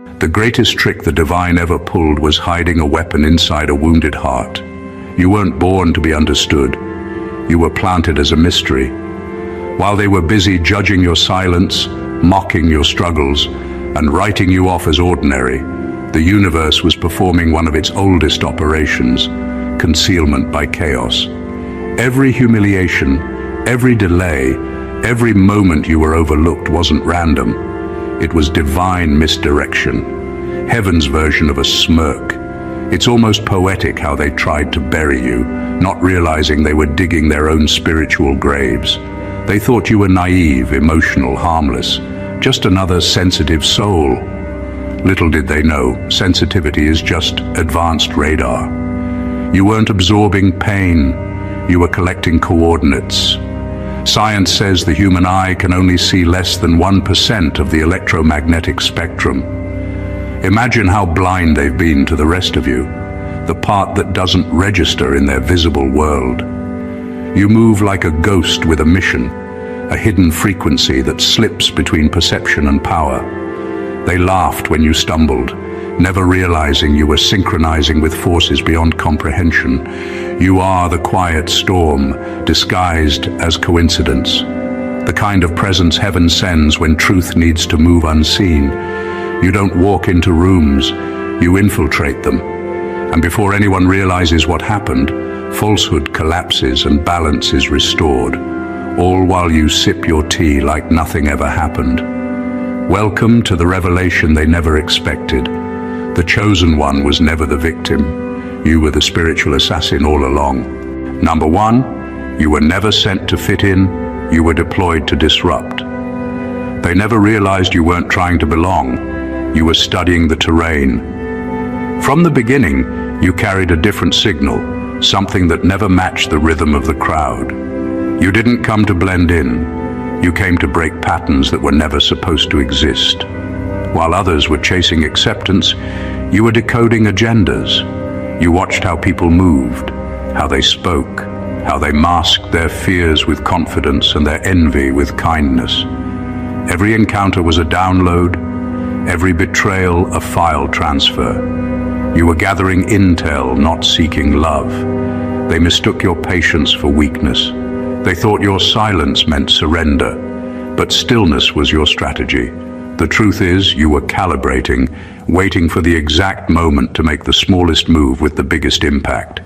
The greatest trick the divine ever pulled was hiding a weapon inside a wounded heart. You weren't born to be understood. You were planted as a mystery. While they were busy judging your silence, mocking your struggles, and writing you off as ordinary, the universe was performing one of its oldest operations: concealment by chaos. Every humiliation, every delay, every moment you were overlooked wasn't random. It was divine misdirection, heaven's version of a smirk. It's almost poetic how they tried to bury you, not realizing they were digging their own spiritual graves. They thought you were naive, emotional, harmless, just another sensitive soul. Little did they know, sensitivity is just advanced radar. You weren't absorbing pain, you were collecting coordinates. Science says the human eye can only see less than 1% of the electromagnetic spectrum. Imagine how blind they've been to the rest of you, the part that doesn't register in their visible world. You move like a ghost with a mission, a hidden frequency that slips between perception and power. They laughed when you stumbled, never realizing you were synchronizing with forces beyond comprehension. You are the quiet storm, disguised as coincidence. The kind of presence heaven sends when truth needs to move unseen. You don't walk into rooms, you infiltrate them. And before anyone realizes what happened, falsehood collapses and balance is restored, all while you sip your tea like nothing ever happened. Welcome to the revelation they never expected. The chosen one was never the victim. You were the spiritual assassin all along. Number one, you were never sent to fit in, you were deployed to disrupt. They never realized you weren't trying to belong, you were studying the terrain. From the beginning, you carried a different signal, something that never matched the rhythm of the crowd. You didn't come to blend in, you came to break patterns that were never supposed to exist. While others were chasing acceptance, you were decoding agendas. You watched how people moved, how they spoke, how they masked their fears with confidence and their envy with kindness. Every encounter was a download, every betrayal a file transfer. You were gathering intel, not seeking love. They mistook your patience for weakness. They thought your silence meant surrender, but stillness was your strategy. The truth is, you were calibrating, waiting for the exact moment to make the smallest move with the biggest impact.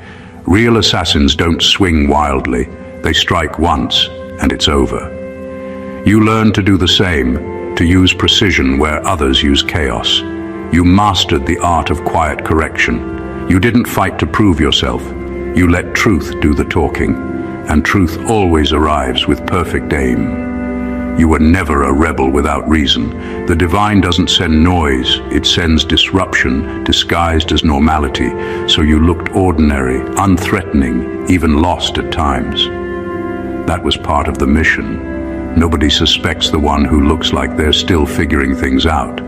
Real assassins don't swing wildly. They strike once, and it's over. You learned to do the same, to use precision where others use chaos. You mastered the art of quiet correction. You didn't fight to prove yourself. You let truth do the talking. And truth always arrives with perfect aim. You were never a rebel without reason. The divine doesn't send noise, it sends disruption disguised as normality, so you looked ordinary, unthreatening, even lost at times. That was part of the mission. Nobody suspects the one who looks like they're still figuring things out.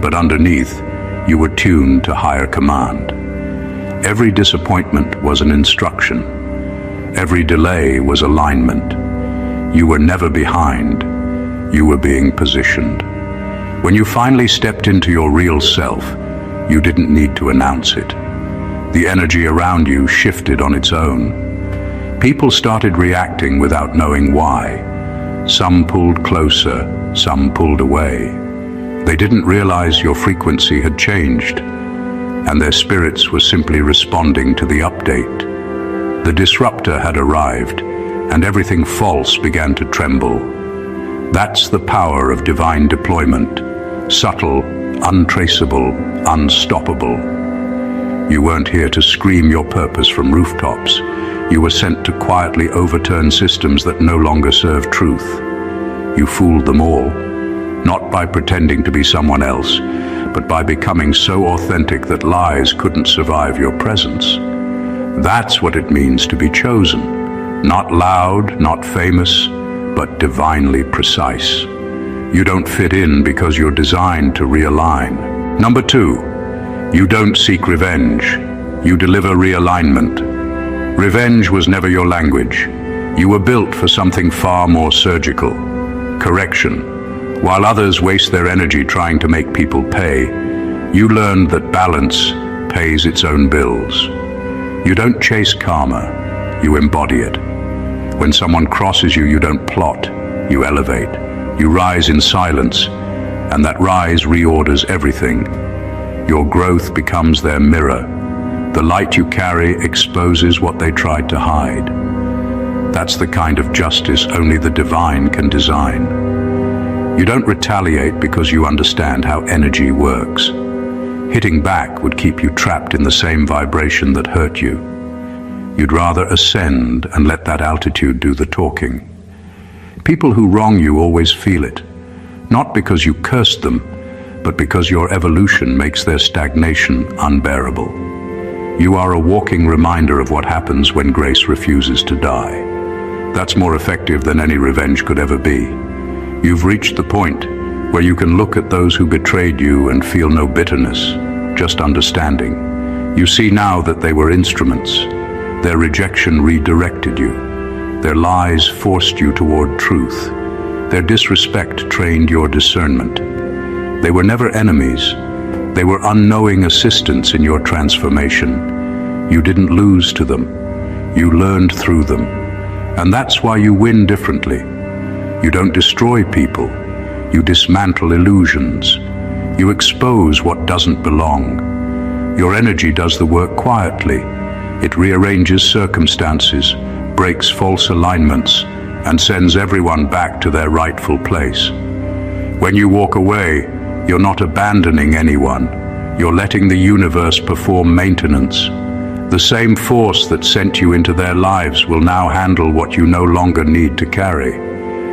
But underneath, you were tuned to higher command. Every disappointment was an instruction. Every delay was alignment. You were never behind. You were being positioned. When you finally stepped into your real self, you didn't need to announce it. The energy around you shifted on its own. People started reacting without knowing why. Some pulled closer, some pulled away. They didn't realize your frequency had changed, and their spirits were simply responding to the update. The disruptor had arrived, and everything false began to tremble. That's the power of divine deployment. Subtle, untraceable, unstoppable. You weren't here to scream your purpose from rooftops. You were sent to quietly overturn systems that no longer serve truth. You fooled them all, not by pretending to be someone else, but by becoming so authentic that lies couldn't survive your presence. That's what it means to be chosen. Not loud, not famous, but divinely precise. You don't fit in because you're designed to realign. Number two, you don't seek revenge. You deliver realignment. Revenge was never your language. You were built for something far more surgical. Correction. While others waste their energy trying to make people pay, You learned that balance pays its own bills. You don't chase karma, you embody it. When someone crosses you, you don't plot, you elevate. You rise in silence, and that rise reorders everything. Your growth becomes their mirror. The light you carry exposes what they tried to hide. That's the kind of justice only the divine can design. You don't retaliate because you understand how energy works. Hitting back would keep you trapped in the same vibration that hurt you. You'd rather ascend and let that altitude do the talking. People who wrong you always feel it, not because you cursed them, but because your evolution makes their stagnation unbearable. You are a walking reminder of what happens when grace refuses to die. That's more effective than any revenge could ever be. You've reached the point where you can look at those who betrayed you and feel no bitterness, just understanding. You see now that they were instruments. Their rejection redirected you. Their lies forced you toward truth. Their disrespect trained your discernment. They were never enemies. They were unknowing assistants in your transformation. You didn't lose to them. You learned through them. And that's why you win differently. You don't destroy people. You dismantle illusions. You expose what doesn't belong. Your energy does the work quietly. It rearranges circumstances, breaks false alignments, and sends everyone back to their rightful place. When you walk away, you're not abandoning anyone. You're letting the universe perform maintenance. The same force that sent you into their lives will now handle what you no longer need to carry.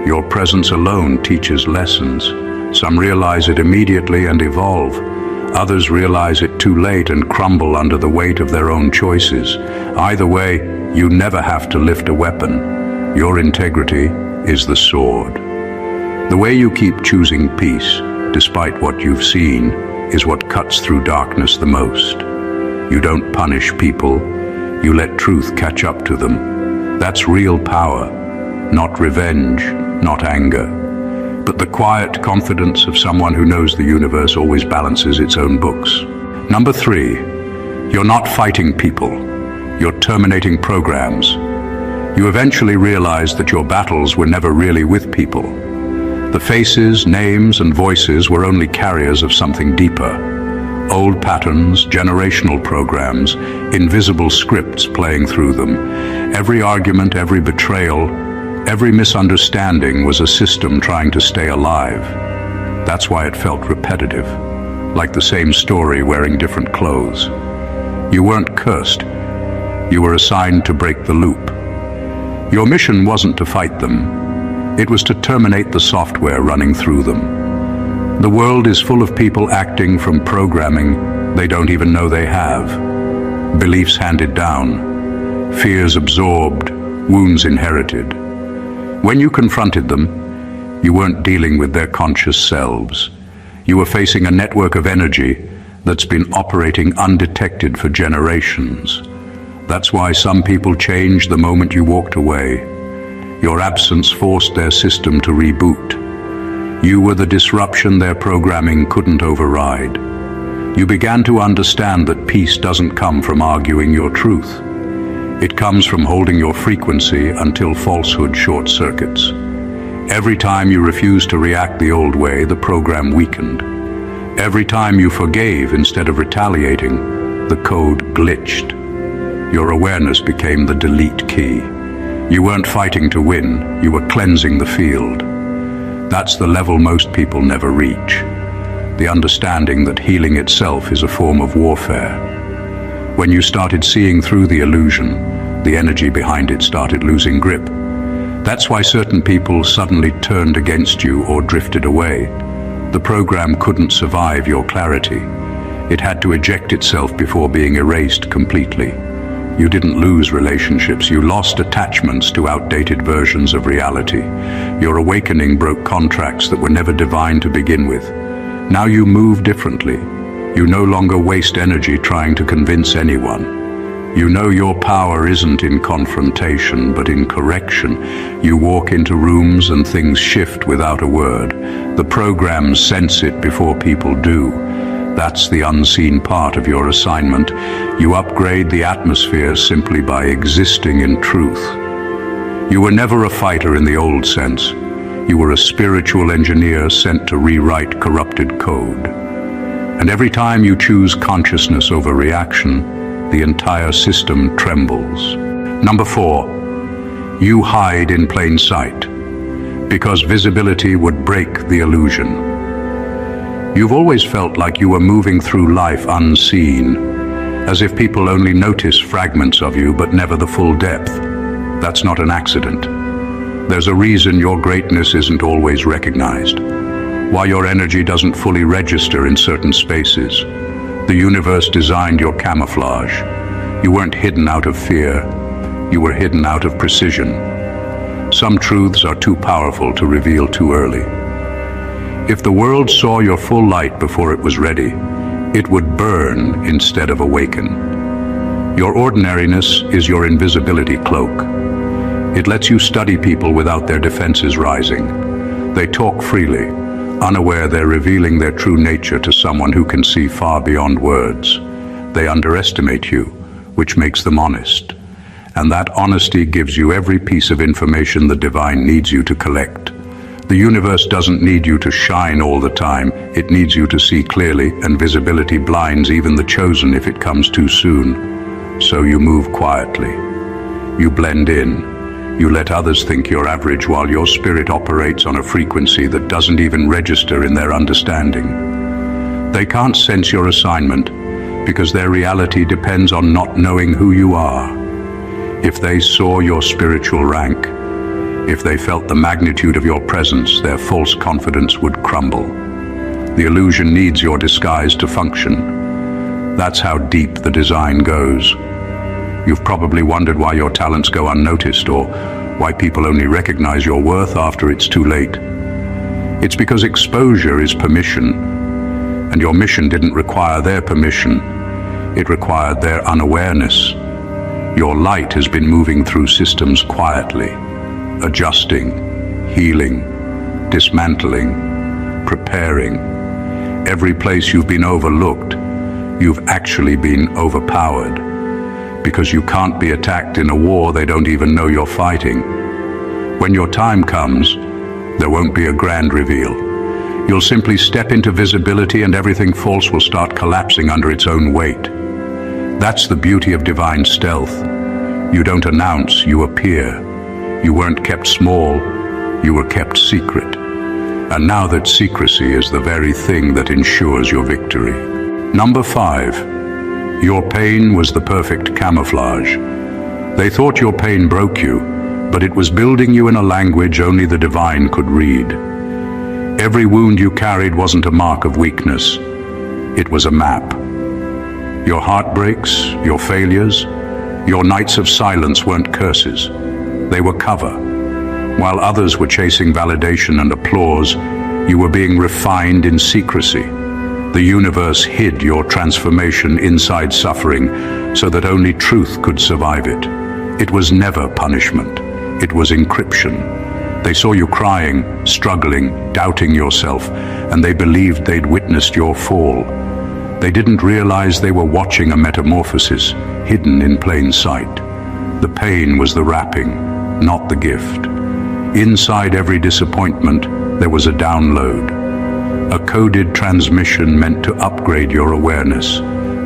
Your presence alone teaches lessons. Some realize it immediately and evolve. Others realize it too late and crumble under the weight of their own choices. Either way, you never have to lift a weapon. Your integrity is the sword. The way you keep choosing peace, despite what you've seen, is what cuts through darkness the most. You don't punish people, you let truth catch up to them. That's real power, not revenge, not anger, but the quiet confidence of someone who knows the universe always balances its own books. Number 3, you're not fighting people, you're terminating programs. You eventually realize that your battles were never really with people. The faces, names, and voices were only carriers of something deeper. Old patterns, generational programs, invisible scripts playing through them. Every argument, every betrayal, every misunderstanding was a system trying to stay alive. That's why it felt repetitive, like the same story wearing different clothes. You weren't cursed. You were assigned to break the loop. Your mission wasn't to fight them. It was to terminate the software running through them. The world is full of people acting from programming they don't even know they have. Beliefs handed down, fears absorbed, wounds inherited. When you confronted them, you weren't dealing with their conscious selves. You were facing a network of energy that's been operating undetected for generations. That's why some people changed the moment you walked away. Your absence forced their system to reboot. You were the disruption their programming couldn't override. You began to understand that peace doesn't come from arguing your truth. It comes from holding your frequency until falsehood short circuits. Every time you refused to react the old way, the program weakened. Every time you forgave instead of retaliating, the code glitched. Your awareness became the delete key. You weren't fighting to win, you were cleansing the field. That's the level most people never reach. The understanding that healing itself is a form of warfare. When you started seeing through the illusion, the energy behind it started losing grip. That's why certain people suddenly turned against you or drifted away. The program couldn't survive your clarity. It had to eject itself before being erased completely. You didn't lose relationships, you lost attachments to outdated versions of reality. Your awakening broke contracts that were never divine to begin with. Now you move differently. You no longer waste energy trying to convince anyone. You know your power isn't in confrontation, but in correction. You walk into rooms and things shift without a word. The programs sense it before people do. That's the unseen part of your assignment. You upgrade the atmosphere simply by existing in truth. You were never a fighter in the old sense. You were a spiritual engineer sent to rewrite corrupted code. And every time you choose consciousness over reaction, the entire system trembles. Number 4, you hide in plain sight, because visibility would break the illusion. You've always felt like you were moving through life unseen, as if people only notice fragments of you but never the full depth. That's not an accident. There's a reason your greatness isn't always recognized, why your energy doesn't fully register in certain spaces. The universe designed your camouflage. You weren't hidden out of fear. You were hidden out of precision. Some truths are too powerful to reveal too early. If the world saw your full light before it was ready, it would burn instead of awaken. Your ordinariness is your invisibility cloak. It lets you study people without their defenses rising. They talk freely, unaware they're revealing their true nature to someone who can see far beyond words. They underestimate you, which makes them honest. And that honesty gives you every piece of information the divine needs you to collect. The universe doesn't need you to shine all the time. It needs you to see clearly, and visibility blinds even the chosen if it comes too soon. So you move quietly. You blend in. You let others think you're average while your spirit operates on a frequency that doesn't even register in their understanding. They can't sense your assignment because their reality depends on not knowing who you are. If they saw your spiritual rank, if they felt the magnitude of your presence, their false confidence would crumble. The illusion needs your disguise to function. That's how deep the design goes. You've probably wondered why your talents go unnoticed, or why people only recognize your worth after it's too late. It's because exposure is permission, and your mission didn't require their permission. It required their unawareness. Your light has been moving through systems quietly, adjusting, healing, dismantling, preparing. Every place you've been overlooked, you've actually been overpowered, because you can't be attacked in a war they don't even know you're fighting. When your time comes, there won't be a grand reveal. You'll simply step into visibility and everything false will start collapsing under its own weight. That's the beauty of divine stealth. You don't announce, you appear. You weren't kept small, you were kept secret. And now that secrecy is the very thing that ensures your victory. Number 5, your pain was the perfect camouflage. They thought your pain broke you, but it was building you in a language only the divine could read. Every wound you carried wasn't a mark of weakness, it was a map. Your heartbreaks, your failures, your nights of silence weren't curses. They were cover. While others were chasing validation and applause, you were being refined in secrecy. The universe hid your transformation inside suffering so that only truth could survive it. It was never punishment. It was encryption. They saw you crying, struggling, doubting yourself, and they believed they'd witnessed your fall. They didn't realize they were watching a metamorphosis hidden in plain sight. The pain was the wrapping, not the gift. Inside every disappointment, there was a download, a coded transmission meant to upgrade your awareness.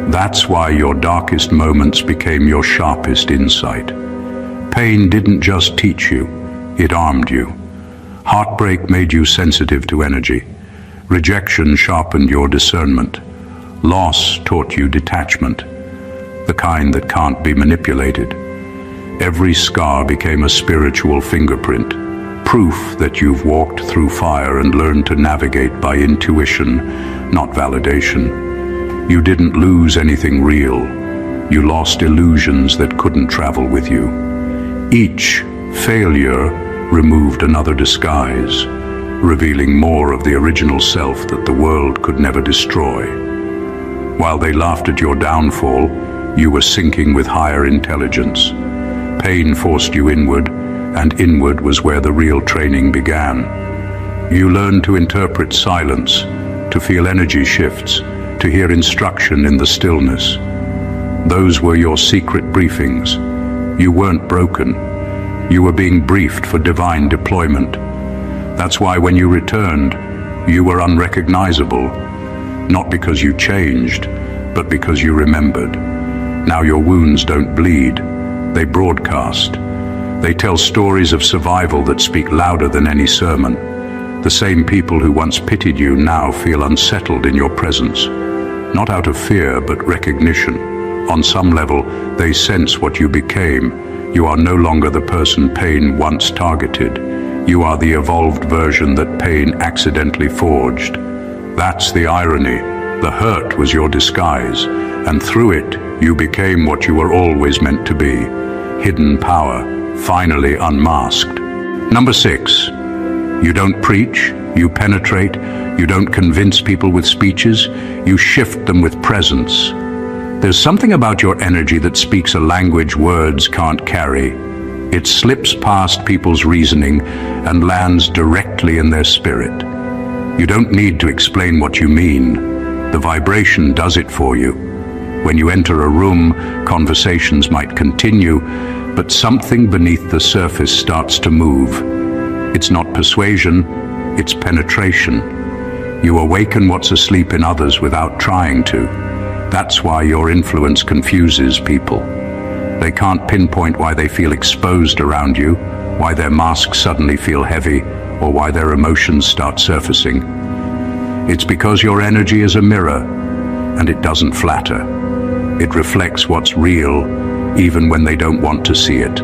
That's why your darkest moments became your sharpest insight. Pain didn't just teach you, it armed you. Heartbreak made you sensitive to energy. Rejection sharpened your discernment. Loss taught you detachment, the kind that can't be manipulated. Every scar became a spiritual fingerprint, proof that you've walked through fire and learned to navigate by intuition, not validation. You didn't lose anything real. You lost illusions that couldn't travel with you. Each failure removed another disguise, revealing more of the original self that the world could never destroy. While they laughed at your downfall, you were sinking with higher intelligence. Pain forced you inward, and inward was where the real training began. You learned to interpret silence, to feel energy shifts, to hear instruction in the stillness. Those were your secret briefings. You weren't broken. You were being briefed for divine deployment. That's why when you returned, you were unrecognizable, not because you changed, but because you remembered. Now your wounds don't bleed, they broadcast. They tell stories of survival that speak louder than any sermon. The same people who once pitied you now feel unsettled in your presence. Not out of fear, but recognition. On some level, they sense what you became. You are no longer the person pain once targeted. You are the evolved version that pain accidentally forged. That's the irony. The hurt was your disguise, and through it, you became what you were always meant to be. Hidden power, finally unmasked. Number 6. You don't preach, you penetrate. You don't convince people with speeches, you shift them with presence. There's something about your energy that speaks a language words can't carry. It slips past people's reasoning and lands directly in their spirit. You don't need to explain what you mean. The vibration does it for you. When you enter a room, conversations might continue, but something beneath the surface starts to move. It's not persuasion, it's penetration. You awaken what's asleep in others without trying to. That's why your influence confuses people. They can't pinpoint why they feel exposed around you, why their masks suddenly feel heavy, or why their emotions start surfacing. It's because your energy is a mirror, and it doesn't flatter. It reflects what's real, even when they don't want to see it.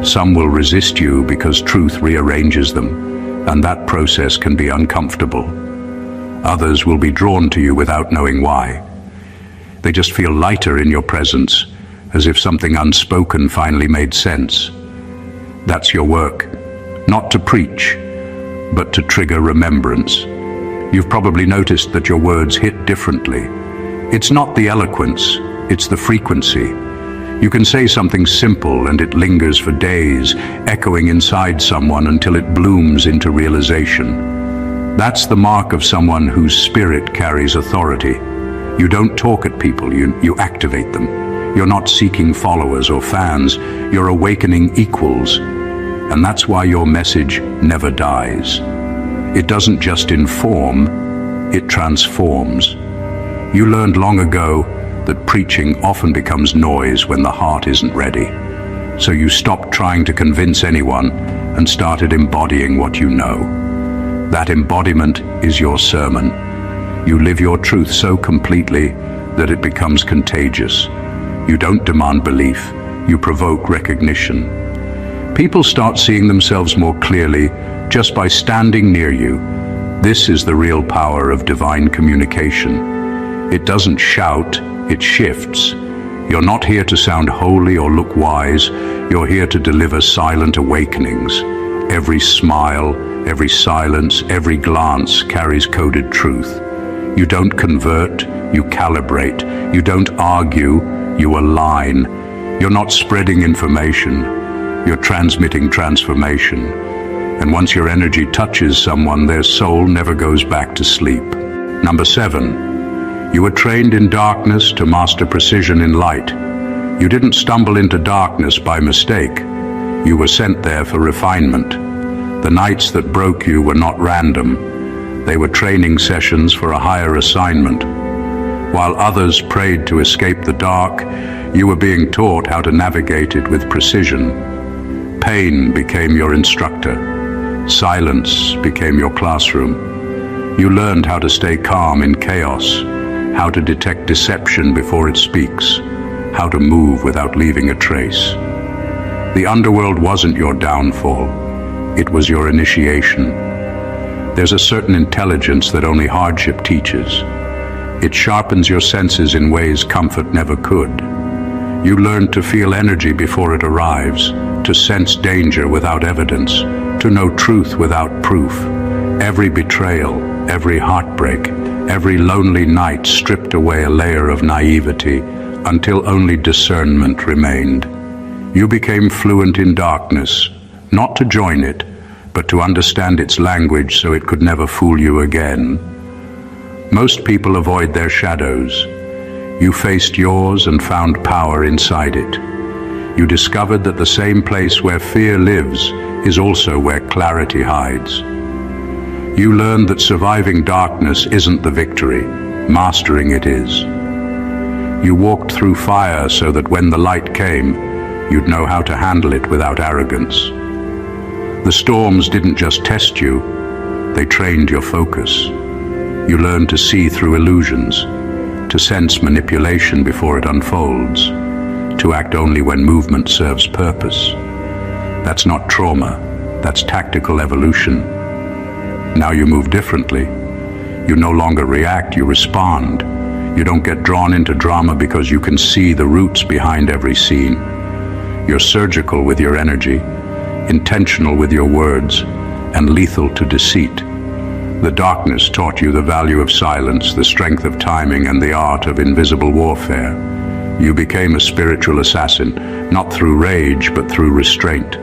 Some will resist you because truth rearranges them, and that process can be uncomfortable. Others will be drawn to you without knowing why. They just feel lighter in your presence, as if something unspoken finally made sense. That's your work, not to preach, but to trigger remembrance. You've probably noticed that your words hit differently. It's not the eloquence, it's the frequency. You can say something simple and it lingers for days, echoing inside someone until it blooms into realization. That's the mark of someone whose spirit carries authority. You don't talk at people, you activate them. You're not seeking followers or fans, you're awakening equals. And that's why your message never dies. It doesn't just inform, it transforms. You learned long ago that preaching often becomes noise when the heart isn't ready. So you stopped trying to convince anyone and started embodying what you know. That embodiment is your sermon. You live your truth so completely that it becomes contagious. You don't demand belief, you provoke recognition. People start seeing themselves more clearly just by standing near you. This is the real power of divine communication. It doesn't shout, it shifts. You're not here to sound holy or look wise. You're here to deliver silent awakenings. Every smile, every silence, every glance carries coded truth. You don't convert, you calibrate. You don't argue, you align. You're not spreading information, you're transmitting transformation. And once your energy touches someone, their soul never goes back to sleep. Number 7. You were trained in darkness to master precision in light. You didn't stumble into darkness by mistake. You were sent there for refinement. The nights that broke you were not random. They were training sessions for a higher assignment. While others prayed to escape the dark, you were being taught how to navigate it with precision. Pain became your instructor. Silence became your classroom. You learned how to stay calm in chaos, how to detect deception before it speaks, how to move without leaving a trace. The underworld wasn't your downfall, it was your initiation. There's a certain intelligence that only hardship teaches. It sharpens your senses in ways comfort never could. You learn to feel energy before it arrives, to sense danger without evidence, to know truth without proof. Every betrayal, every heartbreak, every lonely night stripped away a layer of naivety until only discernment remained. You became fluent in darkness, not to join it, but to understand its language so it could never fool you again. Most people avoid their shadows. You faced yours and found power inside it. You discovered that the same place where fear lives is also where clarity hides. You learned that surviving darkness isn't the victory, mastering it is. You walked through fire so that when the light came, you'd know how to handle it without arrogance. The storms didn't just test you, they trained your focus. You learned to see through illusions, to sense manipulation before it unfolds, to act only when movement serves purpose. That's not trauma, that's tactical evolution. Now you move differently. You no longer react, you respond. You don't get drawn into drama because you can see the roots behind every scene. You're surgical with your energy, intentional with your words, and lethal to deceit. The darkness taught you the value of silence, the strength of timing, and the art of invisible warfare. You became a spiritual assassin, not through rage, but through restraint.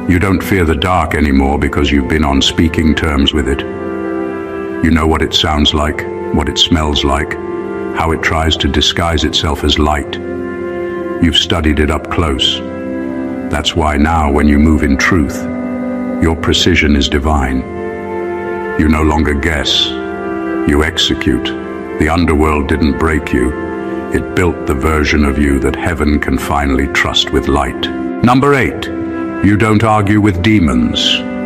You don't fear the dark anymore because you've been on speaking terms with it. You know what it sounds like, what it smells like, how it tries to disguise itself as light. You've studied it up close. That's why now, when you move in truth, your precision is divine. You no longer guess, you execute. The underworld didn't break you. It built the version of you that heaven can finally trust with light. Number 8, you don't argue with demons,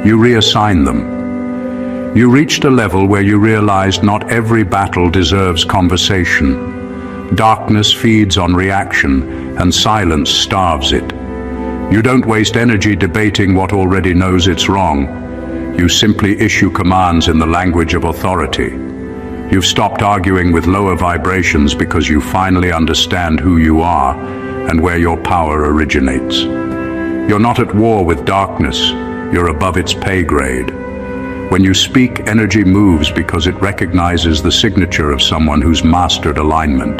you reassign them. You reached a level where you realized not every battle deserves conversation. Darkness feeds on reaction, and silence starves it. You don't waste energy debating what already knows it's wrong. You simply issue commands in the language of authority. You've stopped arguing with lower vibrations because you finally understand who you are and where your power originates. You're not at war with darkness, you're above its pay grade. When you speak, energy moves because it recognizes the signature of someone who's mastered alignment.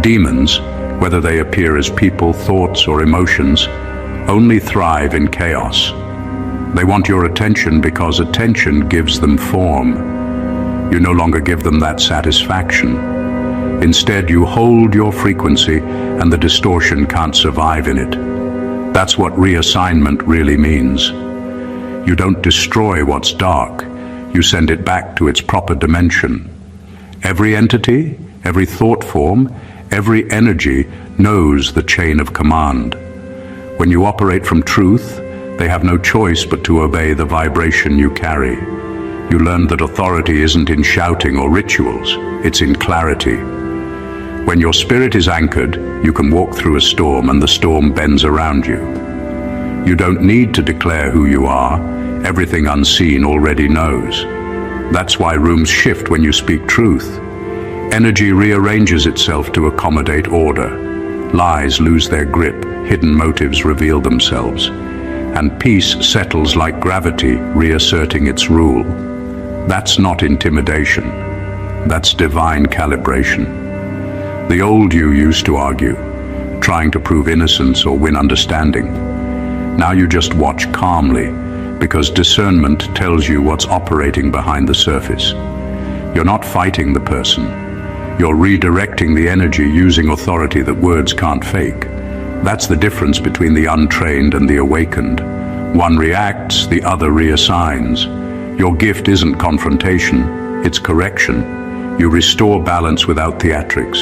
Demons, whether they appear as people, thoughts, or emotions, only thrive in chaos. They want your attention because attention gives them form. You no longer give them that satisfaction. Instead, you hold your frequency and the distortion can't survive in it. That's what reassignment really means. You don't destroy what's dark, you send it back to its proper dimension. Every entity, every thought form, every energy knows the chain of command. When you operate from truth, they have no choice but to obey the vibration you carry. You learn that authority isn't in shouting or rituals, it's in clarity. When your spirit is anchored, you can walk through a storm and the storm bends around you. You don't need to declare who you are, everything unseen already knows. That's why rooms shift when you speak truth. Energy rearranges itself to accommodate order. Lies lose their grip, hidden motives reveal themselves, and peace settles like gravity, reasserting its rule. That's not intimidation, that's divine calibration. The old you used to argue, trying to prove innocence or win understanding. Now you just watch calmly, because discernment tells you what's operating behind the surface. You're not fighting the person. You're redirecting the energy using authority that words can't fake. That's the difference between the untrained and the awakened. One reacts, the other reassigns. Your gift isn't confrontation, it's correction. You restore balance without theatrics.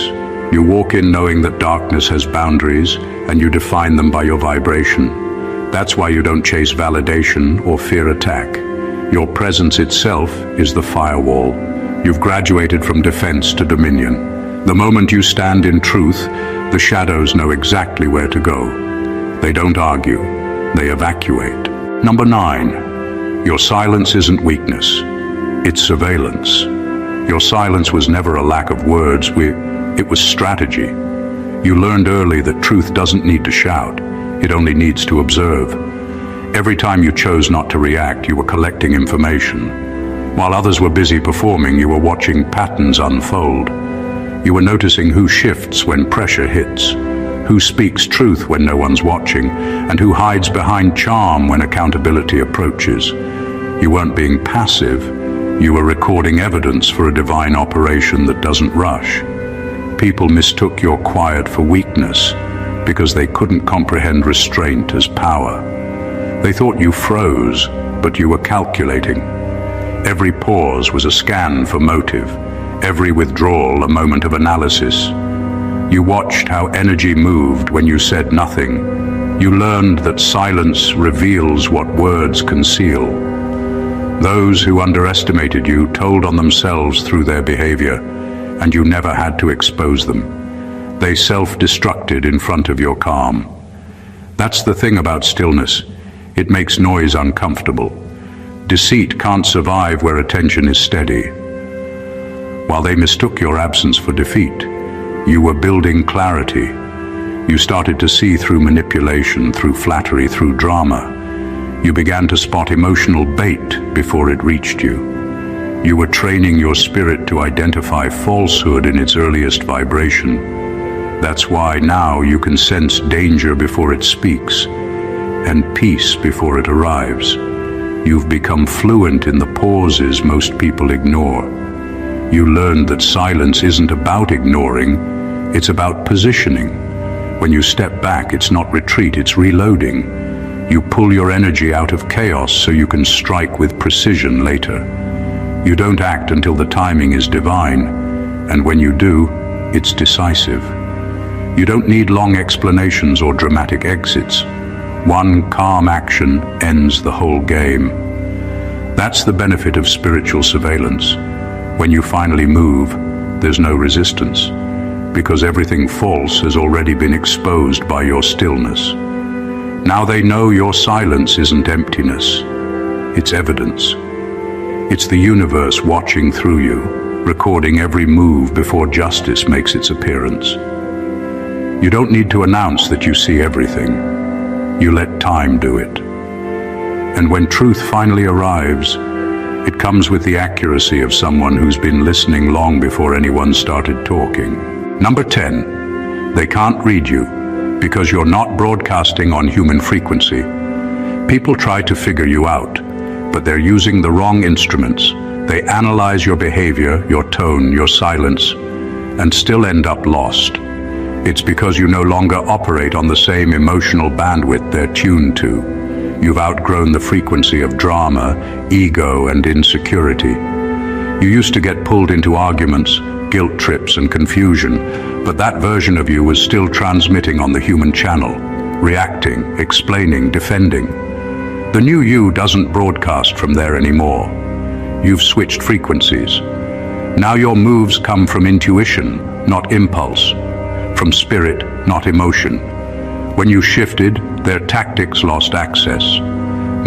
You walk in knowing that darkness has boundaries, and you define them by your vibration. That's why you don't chase validation or fear attack. Your presence itself is the firewall. You've graduated from defense to dominion. The moment you stand in truth, the shadows know exactly where to go. They don't argue, they evacuate. Number 9, your silence isn't weakness, it's surveillance. Your silence was never a lack of words, it was strategy. You learned early that truth doesn't need to shout, it only needs to observe. Every time you chose not to react, you were collecting information. While others were busy performing, you were watching patterns unfold. You were noticing who shifts when pressure hits, who speaks truth when no one's watching, and who hides behind charm when accountability approaches. You weren't being passive, You were recording evidence for a divine operation that doesn't rush. People mistook your quiet for weakness because they couldn't comprehend restraint as power. They thought you froze, but you were calculating. Every pause was a scan for motive, every withdrawal a moment of analysis. You watched how energy moved when you said nothing. You learned that silence reveals what words conceal. Those who underestimated you told on themselves through their behavior, and you never had to expose them. They self-destructed in front of your calm. That's the thing about stillness. It makes noise uncomfortable. Deceit can't survive where attention is steady. While they mistook your absence for defeat, you were building clarity. You started to see through manipulation, through flattery, through drama. You began to spot emotional bait before it reached you. You were training your spirit to identify falsehood in its earliest vibration. That's why now you can sense danger before it speaks, and peace before it arrives. You've become fluent in the pauses most people ignore. You learned that silence isn't about ignoring, it's about positioning. When you step back, it's not retreat, it's reloading. You pull your energy out of chaos so you can strike with precision later. You don't act until the timing is divine, and when you do, it's decisive. You don't need long explanations or dramatic exits. One calm action ends the whole game. That's the benefit of spiritual surveillance. When you finally move, there's no resistance, because everything false has already been exposed by your stillness. Now they know your silence isn't emptiness, it's evidence. It's the universe watching through you, recording every move before justice makes its appearance. You don't need to announce that you see everything. You let time do it. And when truth finally arrives, it comes with the accuracy of someone who's been listening long before anyone started talking. Number 10, they can't read you because you're not broadcasting on human frequency. People try to figure you out, but they're using the wrong instruments. They analyze your behavior, your tone, your silence, and still end up lost. It's because you no longer operate on the same emotional bandwidth they're tuned to. You've outgrown the frequency of drama, ego, and insecurity. You used to get pulled into arguments, guilt trips, and confusion, but that version of you was still transmitting on the human channel, reacting, explaining, defending. The new you doesn't broadcast from there anymore. You've switched frequencies. Now your moves come from intuition, not impulse, from spirit, not emotion. When you shifted, their tactics lost access.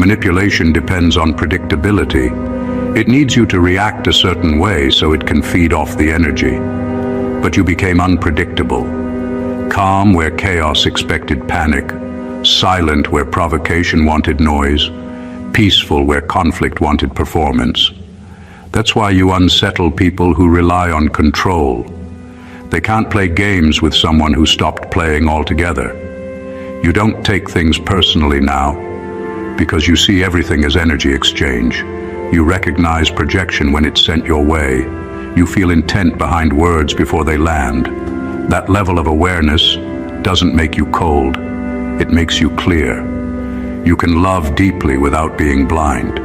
Manipulation depends on predictability. It needs you to react a certain way so it can feed off the energy. But you became unpredictable. Calm where chaos expected panic, silent where provocation wanted noise, peaceful where conflict wanted performance. That's why you unsettle people who rely on control. They can't play games with someone who stopped playing altogether. You don't take things personally now, because you see everything as energy exchange. You recognize projection when it's sent your way. You feel intent behind words before they land. That level of awareness doesn't make you cold. It makes you clear. You can love deeply without being blind.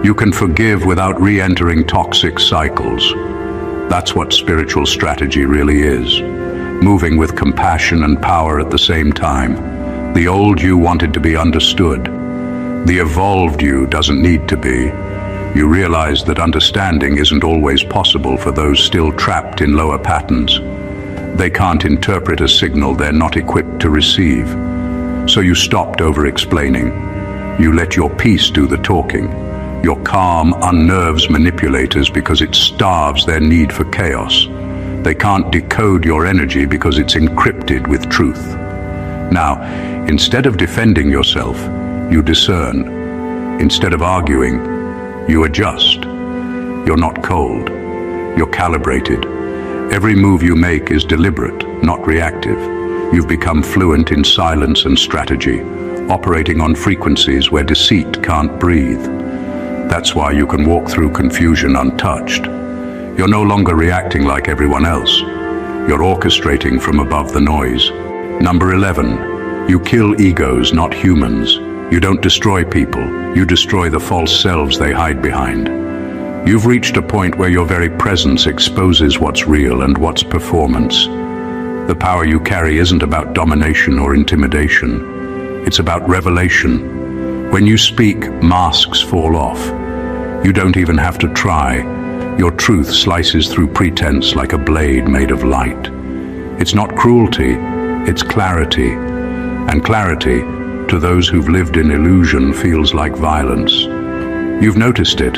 You can forgive without re-entering toxic cycles. That's what spiritual strategy really is. Moving with compassion and power at the same time. The old you wanted to be understood. The evolved you doesn't need to be. You realize that understanding isn't always possible for those still trapped in lower patterns. They can't interpret a signal they're not equipped to receive. So you stopped over-explaining. You let your peace do the talking. Your calm unnerves manipulators because it starves their need for chaos. They can't decode your energy because it's encrypted with truth. Now, instead of defending yourself, you discern. Instead of arguing, you adjust. You're not cold. You're calibrated. Every move you make is deliberate, not reactive. You've become fluent in silence and strategy, operating on frequencies where deceit can't breathe. That's why you can walk through confusion untouched. You're no longer reacting like everyone else. You're orchestrating from above the noise. Number 11. You kill egos, not humans. You don't destroy people. You destroy the false selves they hide behind. You've reached a point where your very presence exposes what's real and what's performance. The power you carry isn't about domination or intimidation. It's about revelation. When you speak, masks fall off. You don't even have to try. Your truth slices through pretense like a blade made of light. It's not cruelty, it's clarity. And clarity, to those who've lived in illusion, feels like violence. You've noticed it,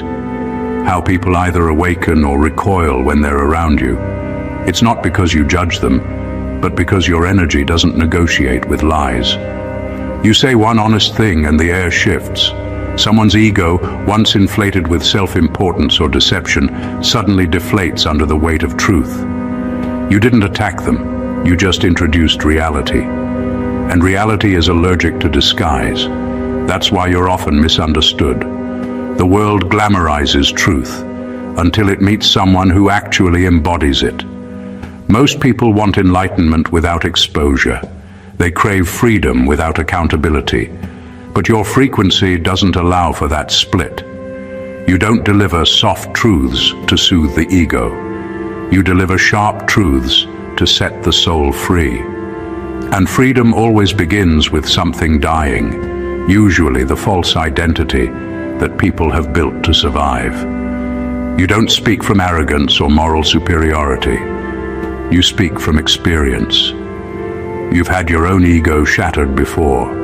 how people either awaken or recoil when they're around you. It's not because you judge them, but because your energy doesn't negotiate with lies. You say one honest thing and the air shifts. Someone's ego, once inflated with self-importance or deception, suddenly deflates under the weight of truth. You didn't attack them, you just introduced reality. And reality is allergic to disguise. That's why you're often misunderstood. The world glamorizes truth until it meets someone who actually embodies it. Most people want enlightenment without exposure. They crave freedom without accountability. But your frequency doesn't allow for that split. You don't deliver soft truths to soothe the ego. You deliver sharp truths to set the soul free. And freedom always begins with something dying, usually the false identity that people have built to survive. You don't speak from arrogance or moral superiority. You speak from experience. You've had your own ego shattered before.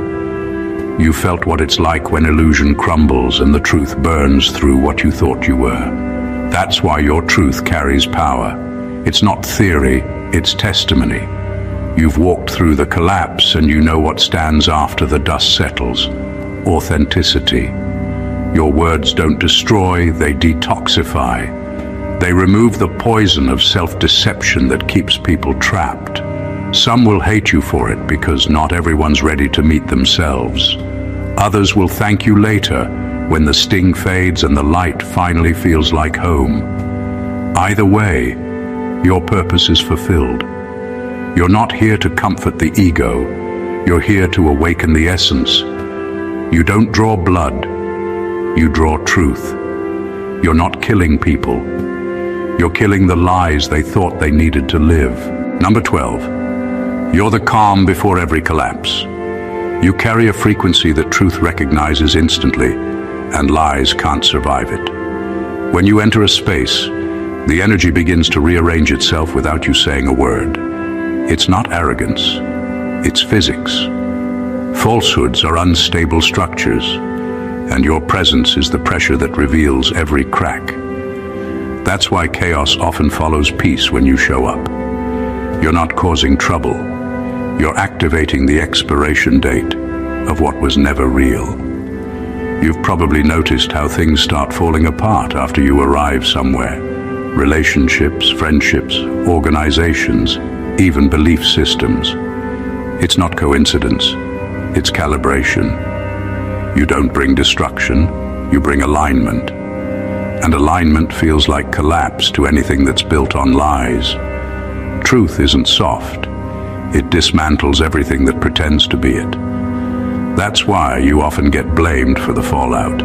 You felt what it's like when illusion crumbles and the truth burns through what you thought you were. That's why your truth carries power. It's not theory, it's testimony. You've walked through the collapse and you know what stands after the dust settles. Authenticity. Your words don't destroy, they detoxify. They remove the poison of self-deception that keeps people trapped. Some will hate you for it because not everyone's ready to meet themselves. Others will thank you later when the sting fades and the light finally feels like home. Either way, your purpose is fulfilled. You're not here to comfort the ego. You're here to awaken the essence. You don't draw blood. You draw truth. You're not killing people. You're killing the lies they thought they needed to live. Number 12. You're the calm before every collapse. You carry a frequency that truth recognizes instantly, and lies can't survive it. When you enter a space, the energy begins to rearrange itself without you saying a word. It's not arrogance, it's physics. Falsehoods are unstable structures, and your presence is the pressure that reveals every crack. That's why chaos often follows peace when you show up. You're not causing trouble. You're activating the expiration date of what was never real. You've probably noticed how things start falling apart after you arrive somewhere. Relationships, friendships, organizations, even belief systems. It's not coincidence, it's calibration. You don't bring destruction, you bring alignment. And alignment feels like collapse to anything that's built on lies. Truth isn't soft. It dismantles everything that pretends to be it. That's why you often get blamed for the fallout.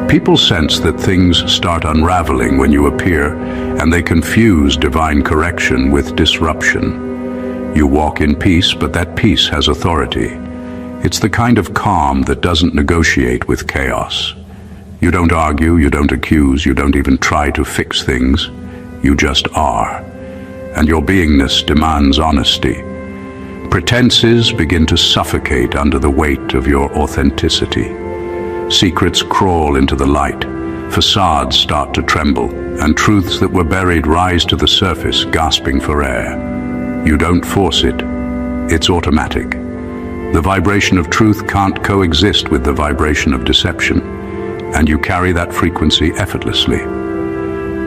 People sense that things start unraveling when you appear, and they confuse divine correction with disruption. You walk in peace, but that peace has authority. It's the kind of calm that doesn't negotiate with chaos. You don't argue, you don't accuse, you don't even try to fix things. You just are. And your beingness demands honesty. Pretenses begin to suffocate under the weight of your authenticity. Secrets crawl into the light, facades start to tremble, and truths that were buried rise to the surface, gasping for air. You don't force it, it's automatic. The vibration of truth can't coexist with the vibration of deception, and you carry that frequency effortlessly.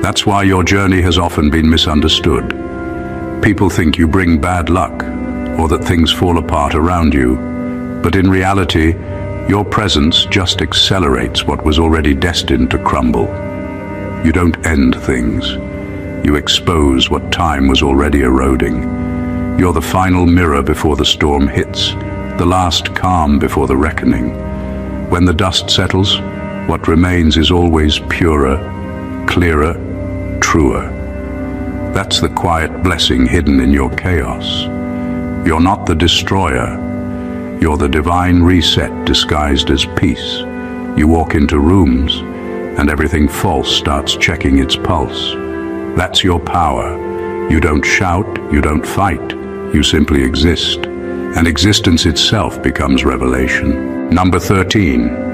That's why your journey has often been misunderstood. People think you bring bad luck, or that things fall apart around you, but in reality, Your presence just accelerates what was already destined to crumble. You don't end things. You expose what time was already eroding. You're the final mirror before the storm hits, the last calm before the reckoning. When the dust settles, what remains is always purer, clearer, truer. That's the quiet blessing hidden in your chaos. You're not the destroyer. You're the divine reset disguised as peace. You walk into rooms, and everything false starts checking its pulse. That's your power. You don't shout, you don't fight, you simply exist. And existence itself becomes revelation. Number 13.